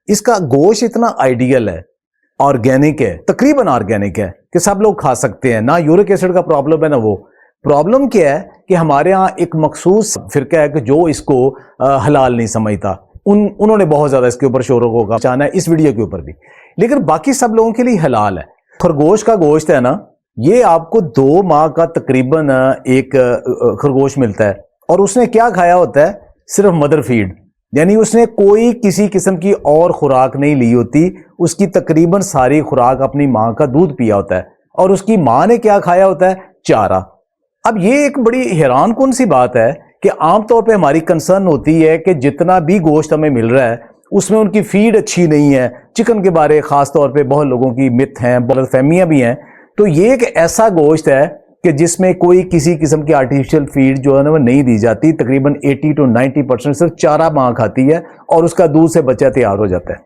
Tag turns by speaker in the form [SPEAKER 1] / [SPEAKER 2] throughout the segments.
[SPEAKER 1] इसका गोश्त इतना आइडियल है, ऑर्गेनिक है, तकरीबन ऑर्गेनिक है कि सब लोग खा सकते हैं। ना यूरिक एसिड का प्रॉब्लम है ना वो प्रॉब्लम। क्या है कि हमारे यहाँ एक मखसूस फिरका है कि जो इसको हलाल नहीं समझता। उन्होंने बहुत ज्यादा इसके ऊपर शोरों को बचाना है, इस वीडियो के ऊपर भी, लेकिन बाकी सब लोगों के लिए हलाल है। खरगोश का गोश्त है ना, ये आपको 2 माह का तकरीबन एक खरगोश मिलता है, और उसने क्या खाया होता है? सिर्फ मदर फीड, यानी उसने कोई किसी किस्म की और खुराक नहीं ली होती। उसकी तकरीबन सारी खुराक अपनी माँ का दूध पिया होता है, और उसकी माँ ने क्या खाया होता है? चारा। अब ये एक बड़ी हैरान कौन सी बात है कि आमतौर पे हमारी कंसर्न होती है कि जितना भी गोश्त हमें मिल रहा है उसमें उनकी फीड अच्छी नहीं है। चिकन के बारे खास तौर पे बहुत लोगों की मिथ हैं, गलतफहमियां भी हैं। तो ये एक ऐसा गोश्त है कि जिसमें कोई किसी किस्म की आर्टिफिशियल फीड जो है ना वो नहीं दी जाती। तकरीबन 80 to 90% सिर्फ चारा माँ खाती है, और उसका दूध से बच्चा तैयार हो जाता है।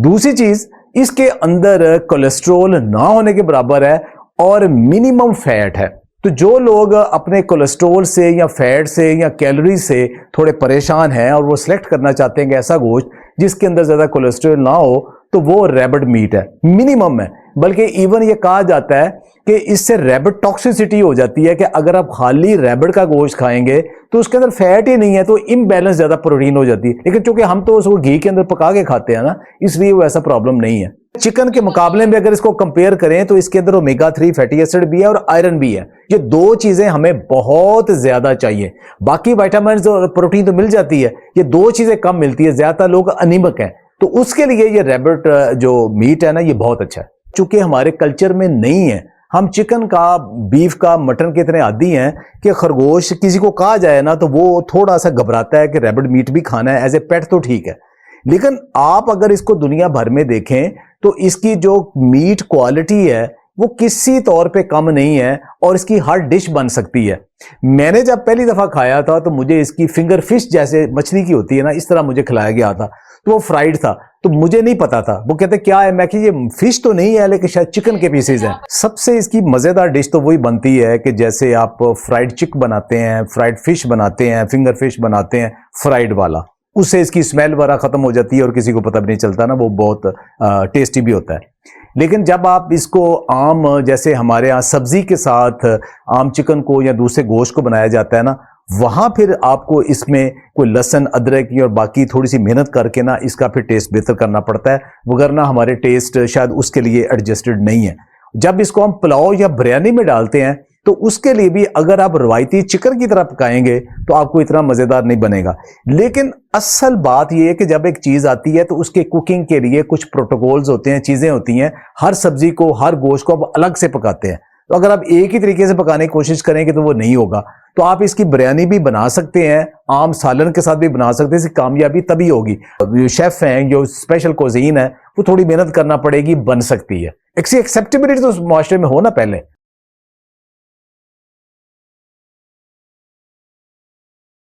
[SPEAKER 1] दूसरी चीज, इसके अंदर कोलेस्ट्रोल ना होने के बराबर है, और मिनिमम फैट है। तो जो लोग अपने कोलेस्ट्रोल से या फैट से या कैलोरी से थोड़े परेशान हैं और वो सिलेक्ट करना चाहते हैं कि ऐसा गोश्त जिसके अंदर ज्यादा कोलेस्ट्रोल ना हो, तो वो रैबिट मीट है, मिनिमम है। बल्कि इवन ये कहा जाता है कि इससे रैबिट टॉक्सिसिटी हो जाती है कि अगर आप खाली रैबिट का गोश्त खाएंगे तो उसके अंदर फैट ही नहीं है, तो इम्बैलेंस ज्यादा प्रोटीन हो जाती है। लेकिन चूंकि हम तो उसको घी के अंदर पका के खाते हैं ना, इसलिए वो ऐसा प्रॉब्लम नहीं है। चिकन के मुकाबले में अगर इसको कंपेयर करें तो इसके अंदर ओमेगा 3 फैटी एसिड भी है और आयरन भी है। ये 2 चीजें हमें बहुत ज्यादा चाहिए। बाकी विटामिन और प्रोटीन तो मिल जाती है, ये 2 चीजें कम मिलती है। ज्यादातर लोग अनीमिक हैं, तो उसके लिए ये रैबिट जो मीट है ना, ये बहुत अच्छा है। चूंकि हमारे कल्चर में नहीं है, हम चिकन का, बीफ का, मटन के इतने आदी हैं कि खरगोश किसी को कहा जाए ना तो वो थोड़ा सा घबराता है कि रैबिट मीट भी खाना है। एज ए पेट तो ठीक है, लेकिन आप अगर इसको दुनिया भर में देखें तो इसकी जो मीट क्वालिटी है वो किसी तौर पे कम नहीं है, और इसकी हर डिश बन सकती है। मैंने जब पहली दफा खाया था तो मुझे इसकी फिंगर फिश जैसे मछली की होती है ना, इस तरह मुझे खिलाया गया था। तो वो फ्राइड था, तो मुझे नहीं पता था। वो कहते क्या है, मैं कि ये फिश तो नहीं है लेकिन शायद चिकन के पीसेज हैं। सबसे इसकी मजेदार डिश तो वही बनती है कि जैसे आप फ्राइड चिक बनाते हैं, फ्राइड फिश बनाते हैं, फिंगर फिश बनाते हैं फ्राइड वाला, उससे इसकी स्मेल वगैरह खत्म हो जाती है और किसी को पता भी नहीं चलता ना, वो बहुत टेस्टी भी होता है। लेकिन जब आप इसको आम, जैसे हमारे यहाँ सब्जी के साथ आम चिकन को या दूसरे गोश्त को बनाया जाता है ना, वहां फिर आपको इसमें कोई लहसुन, अदरक और बाकी थोड़ी सी मेहनत करके ना इसका फिर टेस्ट बेहतर करना पड़ता है, वगरना हमारे टेस्ट शायद उसके लिए एडजस्टेड नहीं है। जब इसको हम पुलाव या बिरयानी में डालते हैं तो उसके लिए भी अगर आप रवायती चिकन की तरह पकाएंगे तो आपको इतना मजेदार नहीं बनेगा। लेकिन असल बात यह है कि जब एक चीज आती है तो उसके कुकिंग के लिए कुछ प्रोटोकॉल्स होते हैं, चीजें होती हैं। हर सब्जी को, हर गोश्त को आप अलग से पकाते हैं, तो अगर आप एक ही तरीके से पकाने की कोशिश करेंगे तो वो नहीं होगा। तो आप इसकी बिरयानी भी बना सकते हैं, आम सालन के साथ भी बना सकते हैं। इसकी कामयाबी तभी होगी। शेफ हैं, जो स्पेशल कुजीन है, वो थोड़ी मेहनत करना पड़ेगी, बन सकती है। एक्सेप्टेबिलिटी तो माशरे में हो ना पहले।